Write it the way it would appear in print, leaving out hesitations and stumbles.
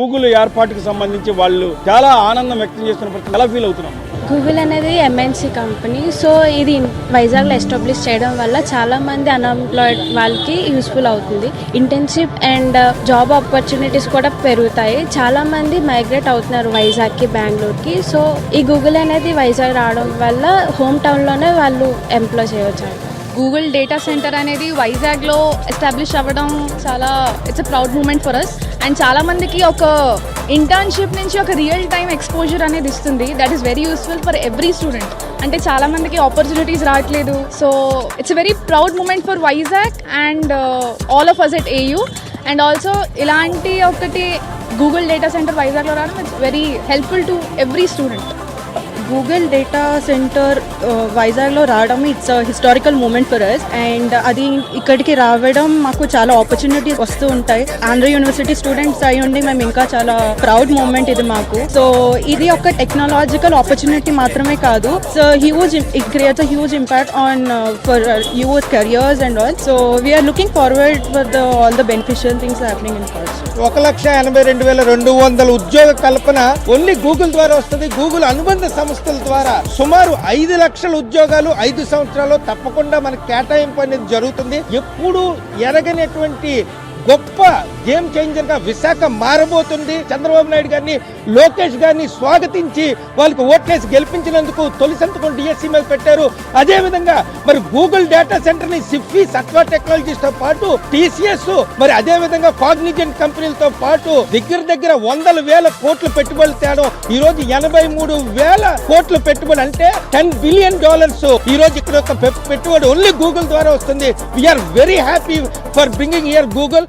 Google ఏర్పాటుకు సంబంధించి వాళ్ళు చాలా ఆనందం వ్యక్తం చేస్తున్నప్పుడు ఎలా ఫీల్ అవుతున్నాం? గూగుల్ అనేది ఎంఎన్సీ కంపెనీ. సో ఇది వైజాగ్లో ఎస్టాబ్లిష్ చేయడం వల్ల చాలా మంది అన్ఎంప్లాయిడ్ వాళ్ళకి యూస్ఫుల్ అవుతుంది. ఇంటర్న్షిప్ అండ్ జాబ్ ఆపర్చునిటీస్ కూడా పెరుగుతాయి. చాలా మంది మైగ్రేట్ అవుతున్నారు వైజాగ్కి, బెంగళూరుకి. సో ఈ గూగుల్ అనేది వైజాగ్ రావడం వల్ల హోమ్ టౌన్లోనే వాళ్ళు ఎంప్లాయ్ చేయవచ్చు. గూగుల్ డేటా సెంటర్ అనేది వైజాగ్లో ఎస్టాబ్లిష్ అవ్వడం చాలా it's a proud moment for us. And చాలా మందికి ఒక ఇంటర్న్షిప్ నుంచి ఒక రియల్ టైమ్ ఎక్స్పోజర్ అనేది ఇస్తుంది. That is very useful for every student. అంటే చాలా మందికి ఆపర్చునిటీస్ రావట్లేదు. So it's a very proud moment for Vizag and all of us at AU. And also ఇలాంటి ఒకటి గూగుల్ డేటా సెంటర్ వైజాగ్లో రావడం it's very helpful to every student. Google data centre వైజాగ్లో రావడం it's historical moment for us. And అది ఇక్కడికి రావడం మాకు చాలా ఆపర్చునిటీస్ వస్తూ ఉంటాయి. ఆంధ్ర యూనివర్సిటీ స్టూడెంట్స్ అయి ఉండి మేము ఇంకా చాలా ప్రౌడ్ మూమెంట్ ఇది మాకు. సో ఇది ఒక టెక్నాలజికల్ ఆపర్చునిటీ మాత్రమే కాదు. So it creates a huge impact on for youth careers and all. So we are looking forward for all the beneficial things happening in college. 1,82,200 ఉద్యోగ కల్పన ఓన్లీ గూగుల్ ద్వారా వస్తుంది. Google అనుబంధ సంస్థల ద్వారా సుమారు 5 లక్షల ఉద్యోగాలు 5 సంవత్సరాల్లో తప్పకుండా మనకు కేటాయింపు అనేది జరుగుతుంది. ఎప్పుడు ఎరగనటువంటి గొప్ప గేమ్ చేంజర్ గా విశాఖ మారబోతుంది. చంద్రబాబు నాయుడు గారిని, లోకేష్ గారిని స్వాగతించి వాళ్ళకి ఓట్లేసి గెలిపించినందుకు తొలి సంతకం డిఎస్సి మీద పెట్టారు. అదే విధంగా మరి గూగుల్ డేటా సెంటర్ ని సిఫీ, సత్వా టెక్నాలజీస్ తో పాటు టీసీఎస్, మరి అదే విధంగా కాగ్నిజెంట్ కంపెనీలతో పాటు దగ్గర 100,000 కోట్ల పెట్టుబడులు తేడం. ఈ రోజు 83,000 కోట్ల పెట్టుబడి అంటే $10 బిలియన్. ఈ రోజు ఇక్కడ ఒక పెట్టుబడి ఓన్లీ గూగుల్ ద్వారా వస్తుంది. We are very happy for bringing here Google.